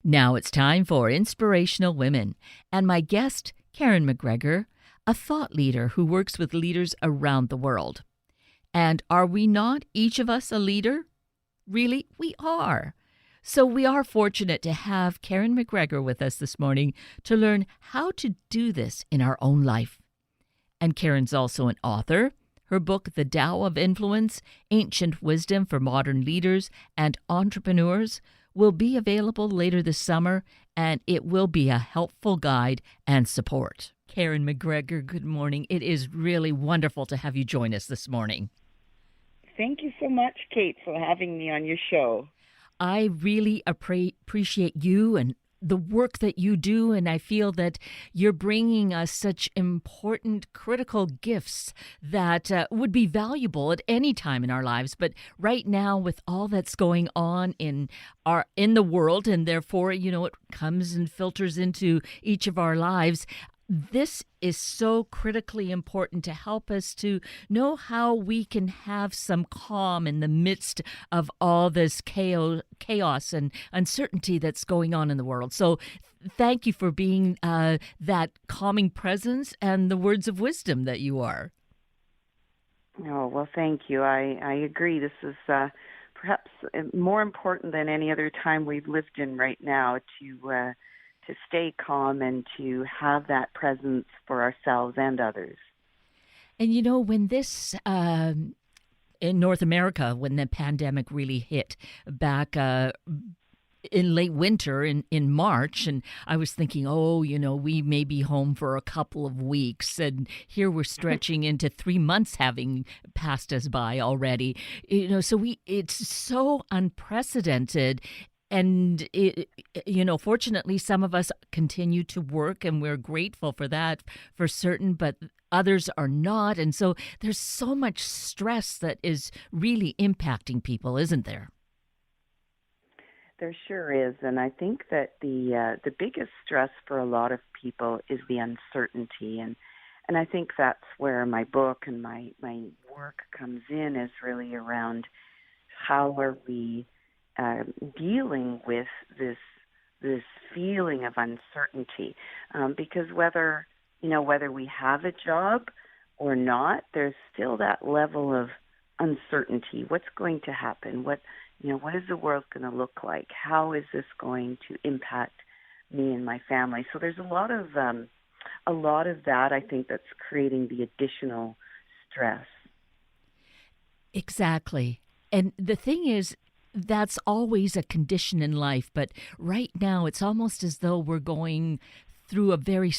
Now it's time for Inspirational Women, and my guest, Karen McGregor, a thought leader who works with leaders around the world. And are we not, each of us, a leader? Really, we are. So we are fortunate to have Karen McGregor with us this morning to learn how to do this in our own life. And Karen's also an author. Her book, The Tao of Influence, Ancient Wisdom for Modern Leaders and Entrepreneurs, will be available later this summer, and it will be a helpful guide and support. Karen McGregor, good morning. It is really wonderful to have you join us this morning. Thank you so much, Kate, for having me on your show. I really appreciate you and the work that you do, and I feel that you're bringing us such important, critical gifts that would be valuable at any time in our lives. But right now, with all that's going on in the world, and therefore, it comes and filters into each of our lives. This is so critically important to help us to know how we can have some calm in the midst of all this chaos and uncertainty that's going on in the world. So thank you for being that calming presence and the words of wisdom that you are. Oh, well, thank you. I agree. This is perhaps more important than any other time we've lived in right now to stay calm and to have that presence for ourselves and others. And when this, in North America, when the pandemic really hit back in late winter in March, and I was thinking, we may be home for a couple of weeks, and here we're stretching into 3 months having passed us by already. So it's so unprecedented. And, fortunately, some of us continue to work, and we're grateful for that for certain, but others are not. And so there's so much stress that is really impacting people, isn't there? There sure is. And I think that the biggest stress for a lot of people is the uncertainty. And I think that's where my book and my work comes in, is really around how are we dealing with this feeling of uncertainty, because whether we have a job or not, there's still that level of uncertainty. What's going to happen? What is the world going to look like? How is this going to impact me and my family? So there's a lot of that, I think, that's creating the additional stress. Exactly. And the thing is, that's always a condition in life. But right now, it's almost as though we're going through a very,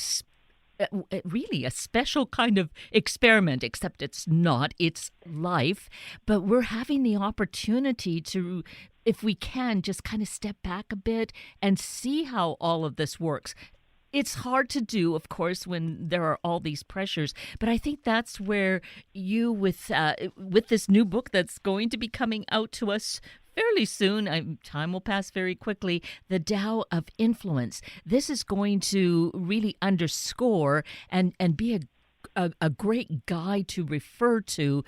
really a special kind of experiment, except it's not. It's life. But we're having the opportunity to, if we can, just kind of step back a bit and see how all of this works. It's hard to do, of course, when there are all these pressures, but I think that's where you, with this new book that's going to be coming out to us fairly soon, time will pass very quickly, The Tao of Influence. This is going to really underscore and be a great guide to refer to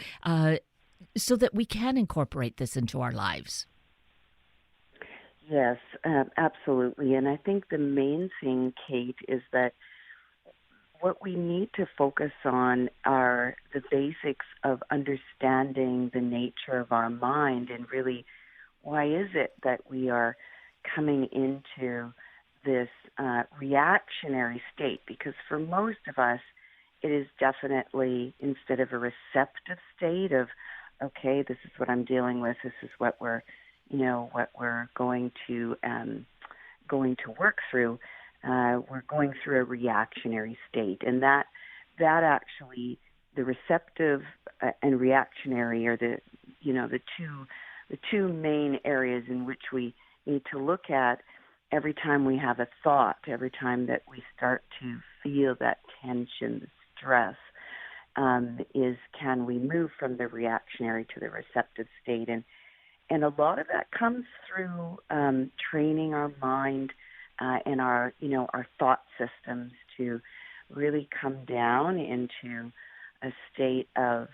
so that we can incorporate this into our lives. Yes, absolutely. And I think the main thing, Kate, is that what we need to focus on are the basics of understanding the nature of our mind, and really, why is it that we are coming into this reactionary state? Because for most of us, it is definitely, instead of a receptive state of, okay, this is what I'm dealing with, this is what we're going to work through. We're going through a reactionary state, and that actually, the receptive and reactionary are the two main areas in which we need to look at every time we have a thought, every time that we start to feel that tension, stress. Is, can we move from the reactionary to the receptive state? And a lot of that comes through training our mind and our thought systems to really come down into a state of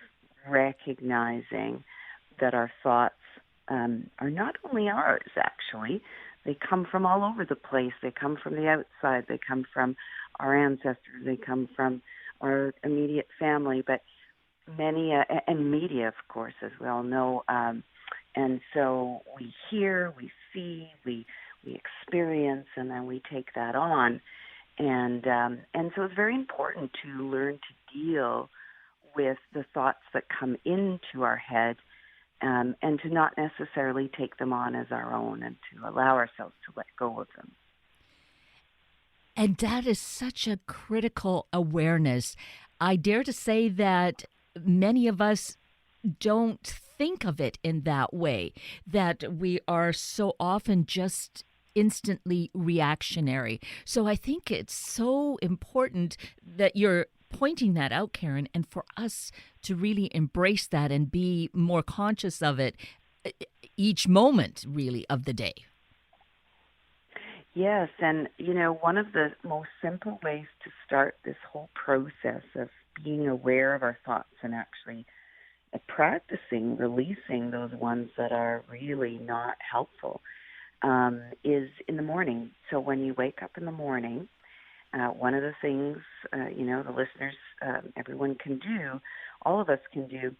recognizing that our thoughts are not only ours, actually, they come from all over the place. They come from the outside. They come from our ancestors. They come from our immediate family, but many, and media, of course, as we all know. And so we hear, we see, we experience, and then we take that on. And so it's very important to learn to deal with the thoughts that come into our head, and to not necessarily take them on as our own, and to allow ourselves to let go of them. And that is such a critical awareness. I dare to say that many of us don't think of it in that way, that we are so often just instantly reactionary. So I think it's so important that you're pointing that out, Karen, and for us to really embrace that and be more conscious of it each moment, really, of the day. Yes, and one of the most simple ways to start this whole process of being aware of our thoughts and actually practicing releasing those ones that are really not helpful is in the morning. So when you wake up in the morning, one of the things the listeners, everyone can do, all of us can do,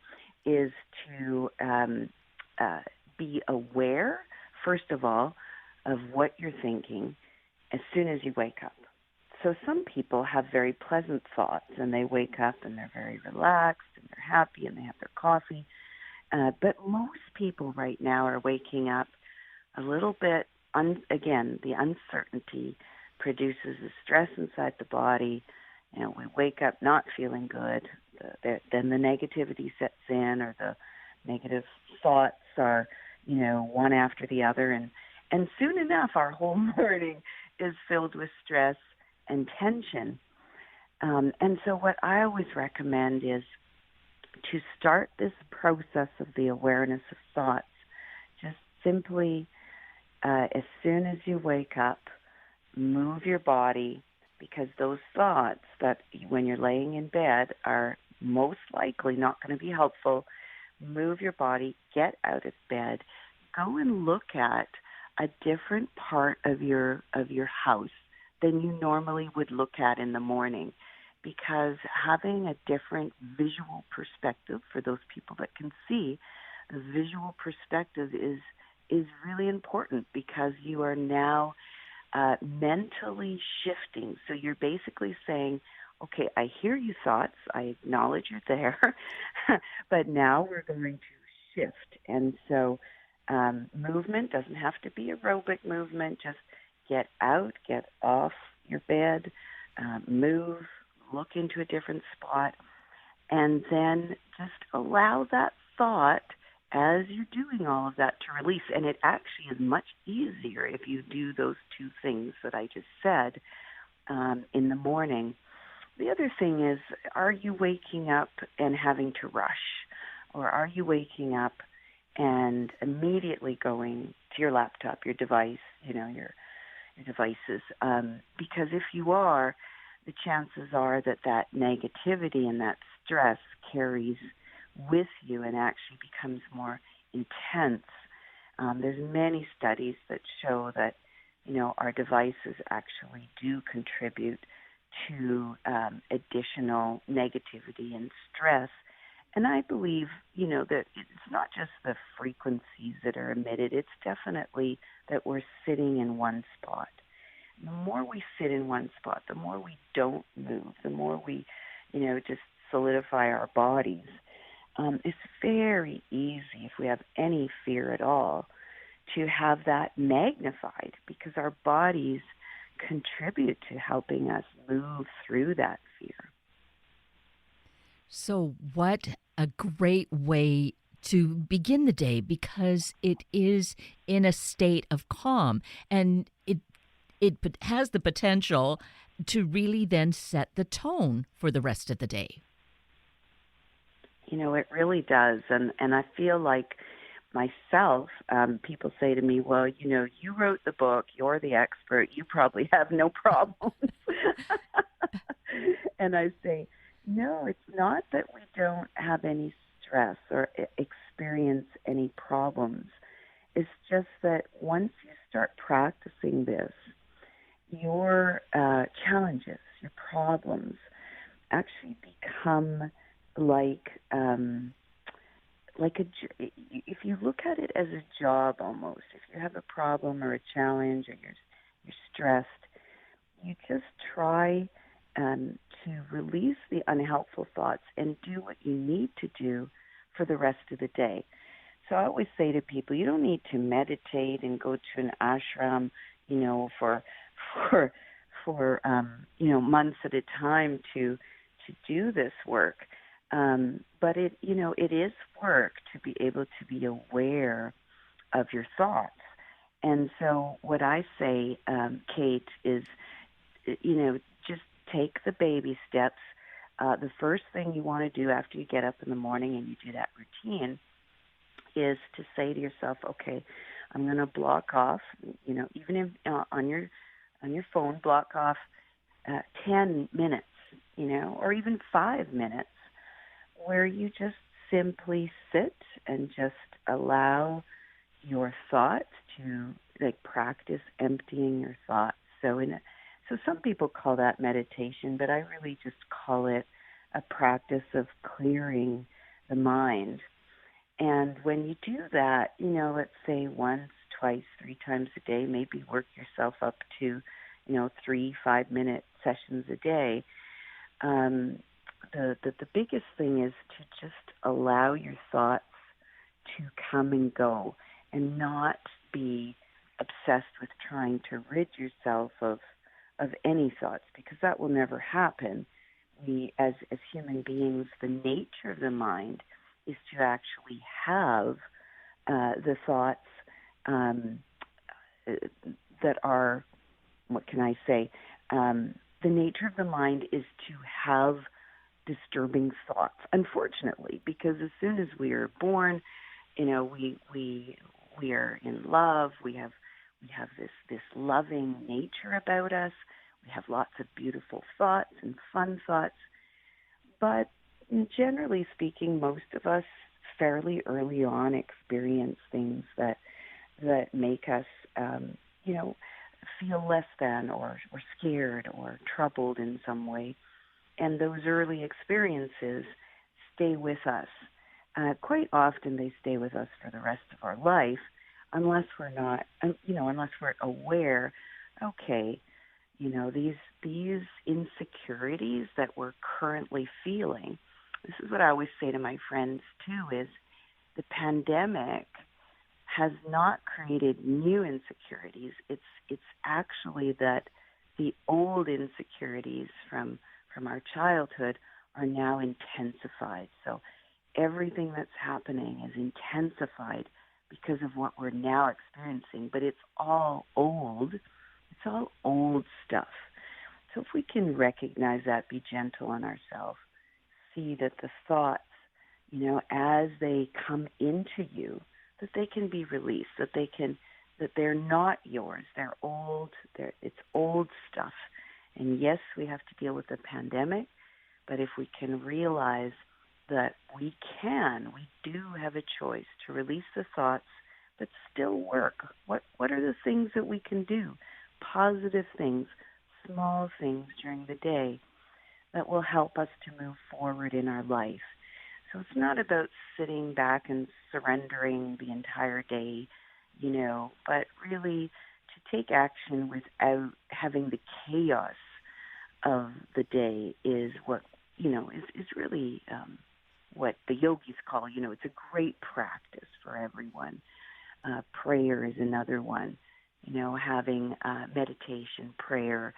is to be aware, first of all, of what you're thinking as soon as you wake up. So some people have very pleasant thoughts, and they wake up and they're very relaxed and they're happy and they have their coffee. But most people right now are waking up a little bit, again, the uncertainty produces the stress inside the body. We wake up not feeling good. Then the negativity sets in, or the negative thoughts are, one after the other. And soon enough, our whole morning is filled with stress and tension. And so what I always recommend is to start this process of the awareness of thoughts, just simply as soon as you wake up, move your body, because those thoughts that when you're laying in bed are most likely not going to be helpful. Move your body, get out of bed, go and look at a different part of your house than you normally would look at in the morning, because having a different visual perspective, for those people that can see, the visual perspective is really important, because you are now mentally shifting. So you're basically saying, okay, I hear you thoughts, I acknowledge you're there, but now we're going to shift. And so movement doesn't have to be aerobic movement. Just get out, get off your bed, move, look into a different spot, and then just allow that thought, as you're doing all of that, to release. And it actually is much easier if you do those two things that I just said in the morning. The other thing is, are you waking up and having to rush? Or are you waking up and immediately going to your laptop, your device, your devices? Because if you are, the chances are that negativity and that stress carries with you and actually becomes more intense. There's many studies that show that, our devices actually do contribute to additional negativity and stress. And I believe, that it's not just the frequencies that are emitted, it's definitely that we're sitting in one spot. The more we sit in one spot, the more we don't move, the more we, just solidify our bodies. It's very easy, if we have any fear at all, to have that magnified, because our bodies contribute to helping us move through that fear. So, what a great way to begin the day, because it is in a state of calm, and it has the potential to really then set the tone for the rest of the day. It really does. And I feel like myself, people say to me, well, you wrote the book, you're the expert, you probably have no problems. And I say, no, it's not that we don't have any stress or experience any problems. It's just that once you start practicing this, your challenges, your problems actually become like if you look at it as a job almost. If you have a problem or a challenge or you're stressed, you just try to release the unhelpful thoughts and do what you need to do for the rest of the day. So I always say to people, you don't need to meditate and go to an ashram, for months at a time to do this work. But it is work to be able to be aware of your thoughts. And so what I say, Kate, is, just take the baby steps. The first thing you want to do after you get up in the morning and you do that routine is to say to yourself, okay, I'm going to block off, even if, on your phone, block off 10 minutes, or even 5 minutes where you just simply sit and just allow your thoughts to practice emptying your thoughts. So some people call that meditation, but I really just call it a practice of clearing the mind. And when you do that, let's say once, twice, 3 times a day, maybe work yourself up to, 3 5-minute sessions a day. The biggest thing is to just allow your thoughts to come and go and not be obsessed with trying to rid yourself of any thoughts, because that will never happen. We, as human beings, the nature of the mind is to actually have the thoughts that are, what can I say? The nature of the mind is to have disturbing thoughts, unfortunately, because as soon as we are born, we are in love. We have this loving nature about us. We have lots of beautiful thoughts and fun thoughts. But generally speaking, most of us fairly early on experience things that make us, feel less than or scared or troubled in some way. And those early experiences stay with us. Quite often they stay with us for the rest of our life, unless we're not, unless we're aware, okay, these insecurities that we're currently feeling. This is what I always say to my friends too, is the pandemic has not created new insecurities. It's actually that the old insecurities from our childhood are now intensified. So everything that's happening is intensified because of what we're now experiencing, but it's all old. It's all old stuff. So if we can recognize that, be gentle on ourselves, see that the thoughts, as they come into you, that they can be released, that they're not yours. They're old. It's old stuff. And yes, we have to deal with the pandemic, but if we can realize that we do have a choice to release the thoughts, but still work. What are the things that we can do? Positive things, small things during the day that will help us to move forward in our life. So it's not about sitting back and surrendering the entire day, but really to take action without having the chaos of the day is what, is really what the yogis call, it's a great practice for everyone. Prayer is another one, having meditation, prayer,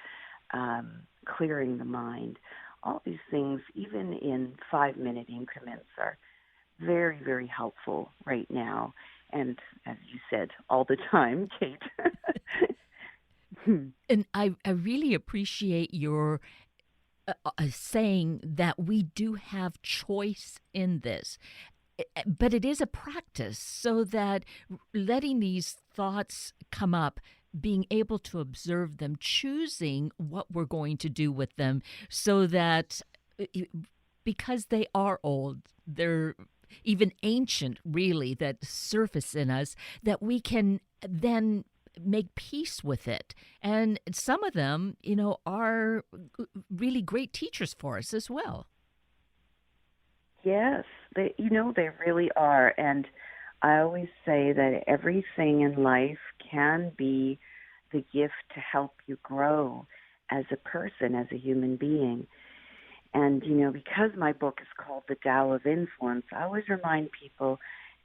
clearing the mind. All these things, even in 5-minute increments, are very, very helpful right now. And as you said, all the time, Kate. And I really appreciate your saying that we do have choice in this. But it is a practice, so that letting these thoughts come up, being able to observe them, choosing what we're going to do with them, so that because they are old, they're even ancient, really, that surface in us, that we can then make peace with it. And some of them, are really great teachers for us as well. Yes, they really are. And I always say that everything in life can be the gift to help you grow as a person, as a human being. And, because my book is called The Tao of Influence, I always remind people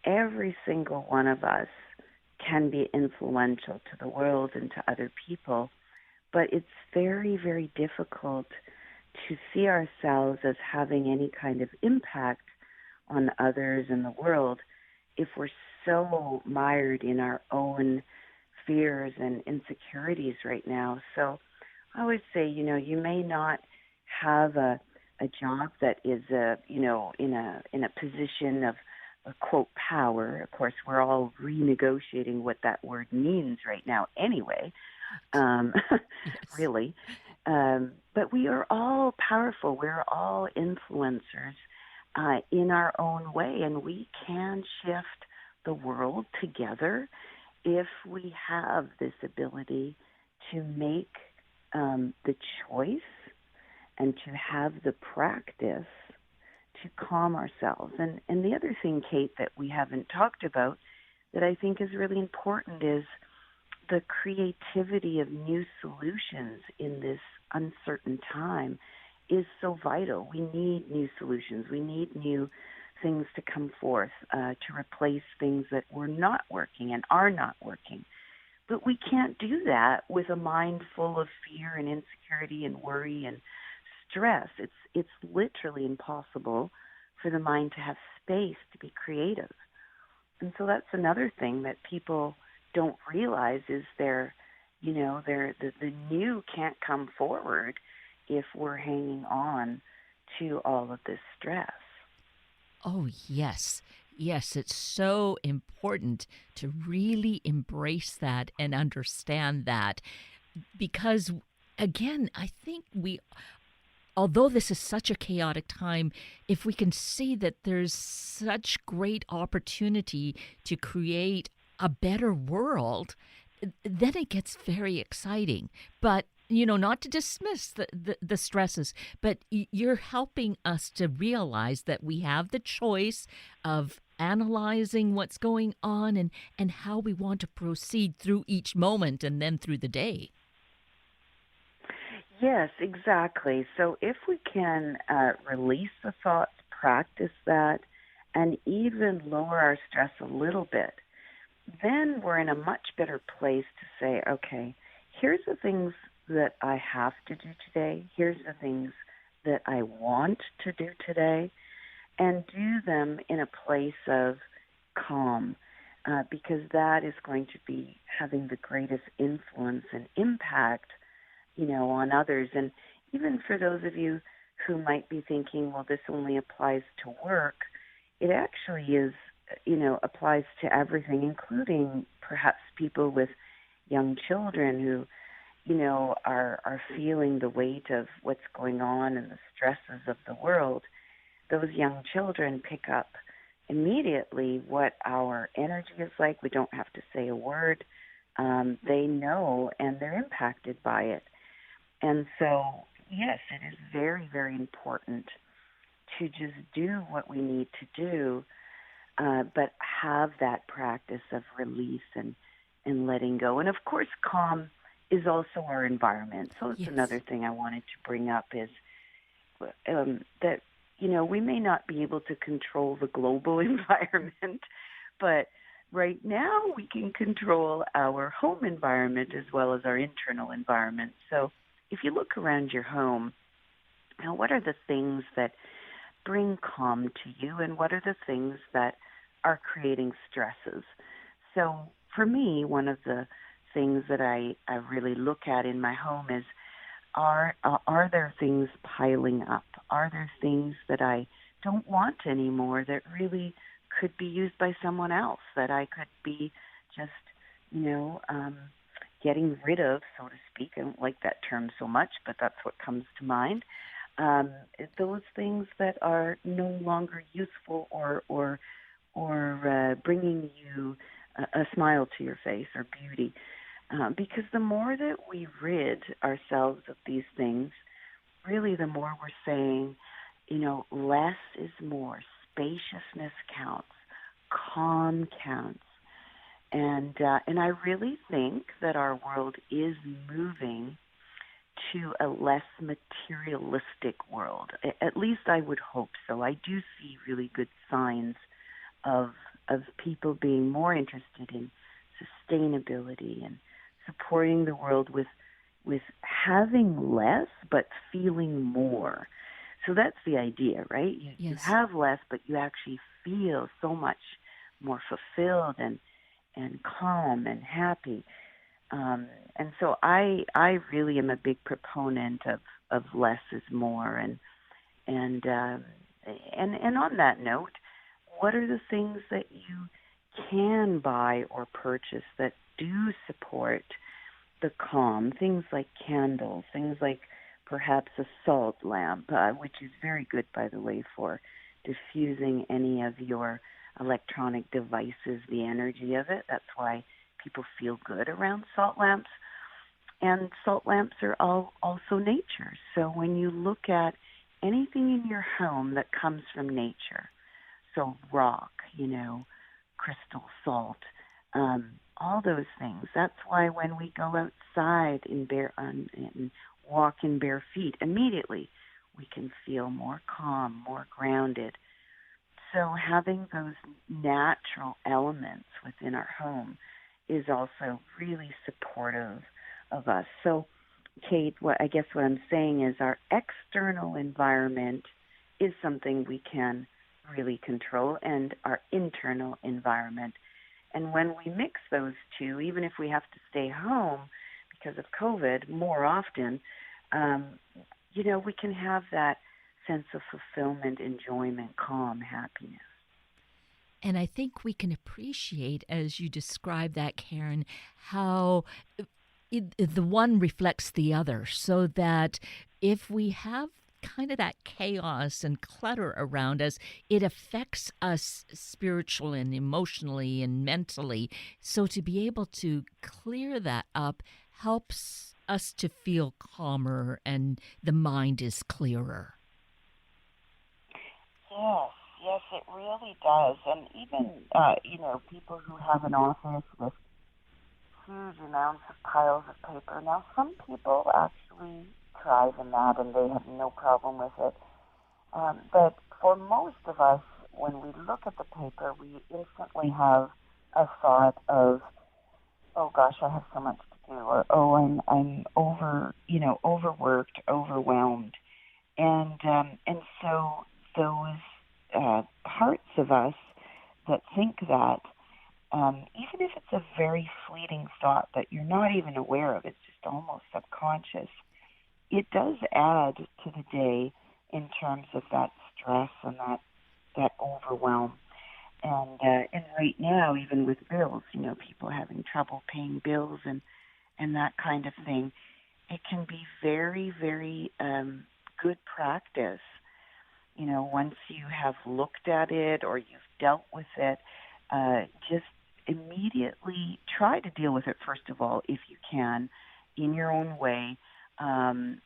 every single one of us can be influential to the world and to other people. But it's very, very difficult to see ourselves as having any kind of impact on others in the world if we're so mired in our own fears and insecurities right now. So I always say, you may not have a job that is in a position of quote power. Of course, we're all renegotiating what that word means right now anyway. Um, Yes. really. But we are all powerful. We're all influencers in our own way, and we can shift the world together if we have this ability to make the choice and to have the practice to calm ourselves. And the other thing, Kate, that we haven't talked about that I think is really important is the creativity of new solutions in this uncertain time is so vital. We need new solutions. We need new things to come forth to replace things that were not working and are not working. But we can't do that with a mind full of fear and insecurity and worry and stress. It's literally impossible for the mind to have space to be creative. And so that's another thing that people don't realize is the new can't come forward if we're hanging on to all of this stress. Oh, yes. Yes, it's so important to really embrace that and understand that because, again, I think although this is such a chaotic time, if we can see that there's such great opportunity to create a better world, then it gets very exciting. But not to dismiss the stresses, but you're helping us to realize that we have the choice of analyzing what's going on and how we want to proceed through each moment and then through the day. Yes, exactly. So if we can release the thoughts, practice that, and even lower our stress a little bit, then we're in a much better place to say, okay, here's the things that I have to do today. Here's the things that I want to do today, and do them in a place of calm, because that is going to be having the greatest influence and impact, on others. And even for those of you who might be thinking, well, this only applies to work, it actually applies to everything, including perhaps people with young children who, are feeling the weight of what's going on and the stresses of the world. Those young children pick up immediately what our energy is like. We don't have to say a word. They know, and they're impacted by it. And so, yes, it is very, very important to just do what we need to do, but have that practice of release and letting go. And of course, calm is also our environment. So that's Yes. another thing I wanted to bring up is that, we may not be able to control the global environment, but right now we can control our home environment as well as our internal environment. So if you look around your home, what are the things that bring calm to you, and what are the things that are creating stresses? So for me, one of the things that I really look at in my home is are there things piling up? Are there things that I don't want anymore that really could be used by someone else, that I could be just, getting rid of, so to speak? I don't like that term so much, but that's what comes to mind. Um, those things that are no longer useful or bringing you a smile to your face or beauty. because the more that we rid ourselves of these things, really the more we're saying, less is more. Spaciousness counts. Calm counts. And I really think that our world is moving to a less materialistic world. At least I would hope so. I do see really good signs of people being more interested in sustainability and supporting the world with having less but feeling more. So that's the idea, right? You Yes. have less, but you actually feel so much more fulfilled and calm and happy. And so I really am a big proponent of less is more. And and on that note, what are the things that you can buy or purchase that do support the calm? Things like candles, things like perhaps a salt lamp, which is very good, by the way, for diffusing any of your electronic devices, the energy of it. That's why people feel good around salt lamps. And salt lamps are also nature. So when you look at anything in your home that comes from nature, so rock, crystal salt, all those things. That's why when we go outside and walk in bare feet, immediately we can feel more calm, more grounded. So having those natural elements within our home is also really supportive of us. So, Kate, what I'm saying is our external environment is something we can really control, and our internal environment. And when we mix those two, even if we have to stay home because of COVID more often, we can have that sense of fulfillment, enjoyment, calm, happiness. And I think we can appreciate, as you describe that, Karen, how the one reflects the other, so that if we have kind of that chaos and clutter around us, it affects us spiritually and emotionally and mentally. So to be able to clear that up helps us to feel calmer and the mind is clearer. Yes, yes, it really does. And even, people who have an office with huge amounts of piles of paper. Now, some people actually thrive in that and they have no problem with it. But for most of us, when we look at the paper, we instantly have a thought of, oh gosh, I have so much to do, or oh, I'm overworked, overwhelmed, and so those parts of us that think that, even if it's a very fleeting thought that you're not even aware of, it's just almost subconscious, it does add to the day in terms of that stress and that overwhelm. And right now, even with bills, people having trouble paying bills and that kind of thing, it can be very, very good practice. Once you have looked at it or you've dealt with it, just immediately try to deal with it, first of all, if you can, in your own way, and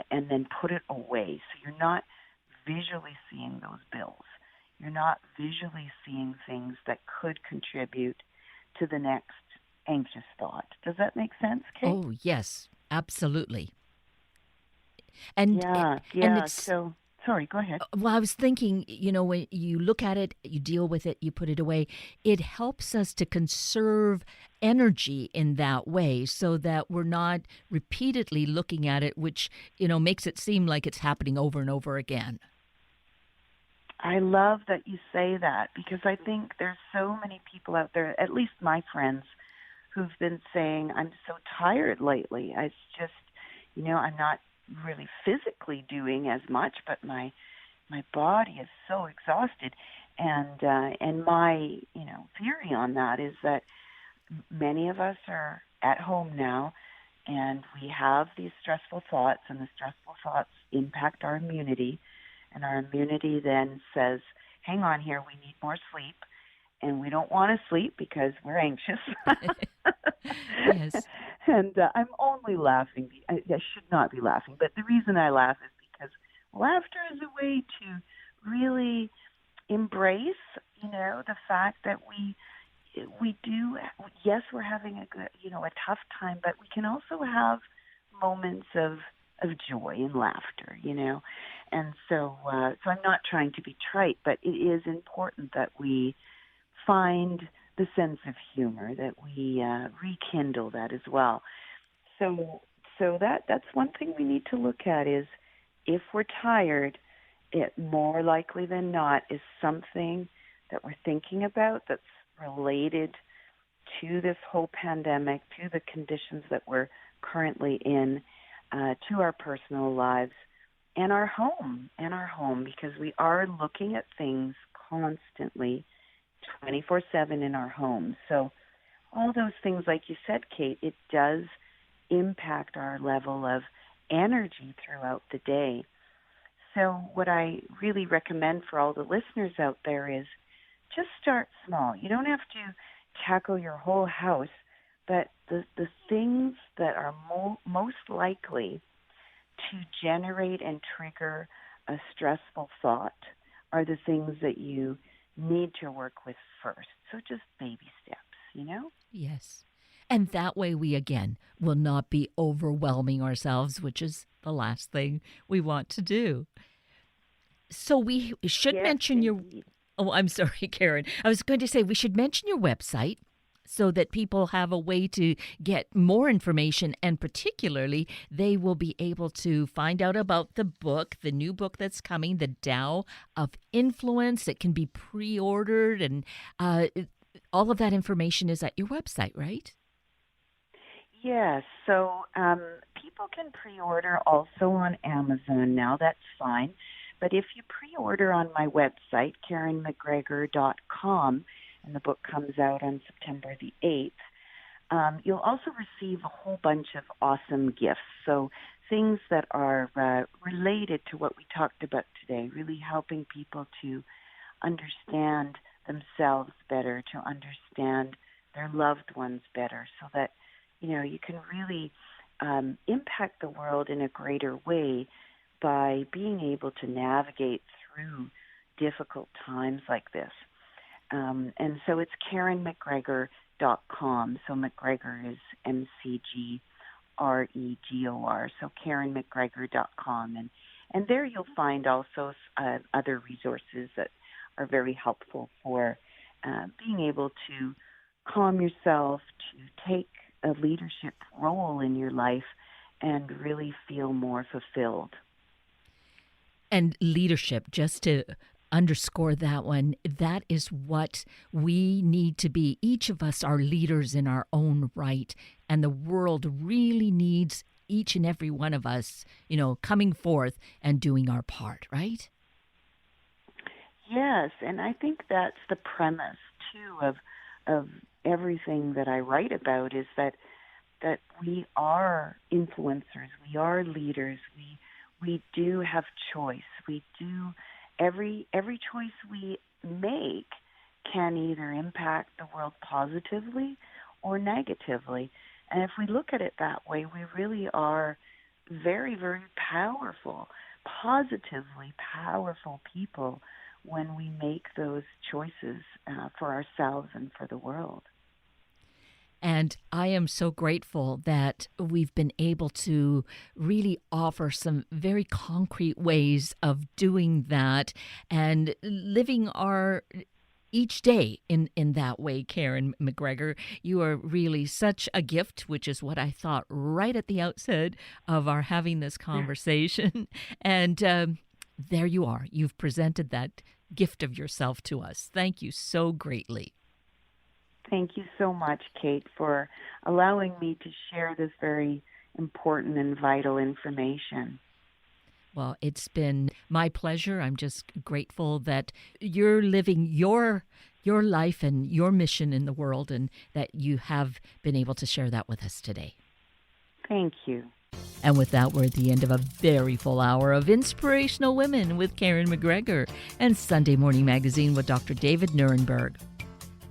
then put it away. So you're not visually seeing those bills. You're not visually seeing things that could contribute to the next anxious thought. Does that make sense, Kate? Oh, yes, absolutely. And Yeah, and yeah. it's So, sorry, go ahead. well, I was thinking, when you look at it, you deal with it, you put it away, it helps us to conserve energy in that way so that we're not repeatedly looking at it, which, makes it seem like it's happening over and over again. I love that you say that because I think there's so many people out there, at least my friends, who've been saying, I'm so tired lately. It's just, I'm not really physically doing as much, but my body is so exhausted. And my, theory on that is that many of us are at home now and we have these stressful thoughts, and the stressful thoughts impact our immunity, and our immunity then says, hang on here, we need more sleep. and we don't want to sleep because we're anxious. Yes. And I'm only laughing. I should not be laughing, but the reason I laugh is because laughter is a way to really embrace, the fact that we do. Yes, we're having a tough time, but we can also have moments of joy and laughter, And so I'm not trying to be trite, but it is important that we find the sense of humor, that we rekindle that as well. So that's one thing we need to look at is if we're tired, it more likely than not is something that we're thinking about that's related to this whole pandemic, to the conditions that we're currently in, to our personal lives and our home, because we are looking at things constantly 24/7 in our homes. So all those things, like you said, Kate, it does impact our level of energy throughout the day. So what I really recommend for all the listeners out there is just start small. You don't have to tackle your whole house, but the things that are most likely to generate and trigger a stressful thought are the things that you need to work with first. So just baby steps. Yes. And that way we, again, will not be overwhelming ourselves, which is the last thing we want to do. So we should Yes, mention your... indeed. Oh, I'm sorry, Karen. I was going to say we should mention your website so that people have a way to get more information, and particularly they will be able to find out about the book, the new book that's coming, the Tao of Influence. It can be pre-ordered, and all of that information is at your website, right? Yes, so people can pre-order also on Amazon now. That's fine. But if you pre-order on my website, KarenMcGregor.com, and the book comes out on September the 8th, you'll also receive a whole bunch of awesome gifts. So things that are related to what we talked about today, really helping people to understand themselves better, to understand their loved ones better, so that you can really impact the world in a greater way by being able to navigate through difficult times like this. And so it's KarenMcGregor.com. So McGregor is McGregor. So KarenMcGregor.com. And there you'll find also other resources that are very helpful for being able to calm yourself, to take a leadership role in your life and really feel more fulfilled. And leadership, just to underscore that one, that is what we need to be. Each of us are leaders in our own right, and the world really needs each and every one of us, coming forth and doing our part, right? Yes, and I think that's the premise too of everything that I write about, is that we are influencers, we are leaders, we do have choice. We do every choice we make can either impact the world positively or negatively. And if we look at it that way, we really are very, very powerful, positively powerful people when we make those choices for ourselves and for the world. And I am so grateful that we've been able to really offer some very concrete ways of doing that and living our each day in that way. Karen McGregor, you are really such a gift, which is what I thought right at the outset of our having this conversation. And there you are. You've presented that gift of yourself to us. Thank you so greatly. Thank you so much, Kate, for allowing me to share this very important and vital information. Well, it's been my pleasure. I'm just grateful that you're living your life and your mission in the world, and that you have been able to share that with us today. Thank you. And with that, we're at the end of a very full hour of Inspirational Women with Karen McGregor and Sunday Morning Magazine with Dr. David Nuremberg.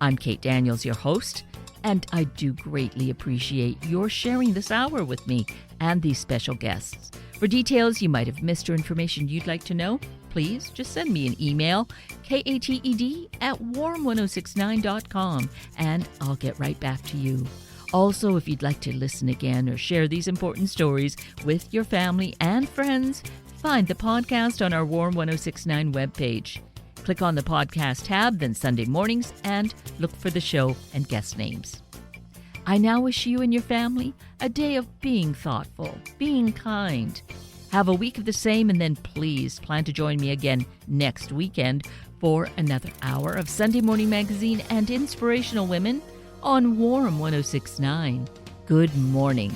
I'm Kate Daniels, your host, and I do greatly appreciate your sharing this hour with me and these special guests. For details you might have missed or information you'd like to know, please just send me an email, kated@warm1069.com, and I'll get right back to you. Also, if you'd like to listen again or share these important stories with your family and friends, find the podcast on our Warm 1069 webpage. Click on the podcast tab, then Sunday mornings, and look for the show and guest names. I now wish you and your family a day of being thoughtful, being kind. Have a week of the same, and then please plan to join me again next weekend for another hour of Sunday Morning Magazine and Inspirational Women on Warm 1069. Good morning.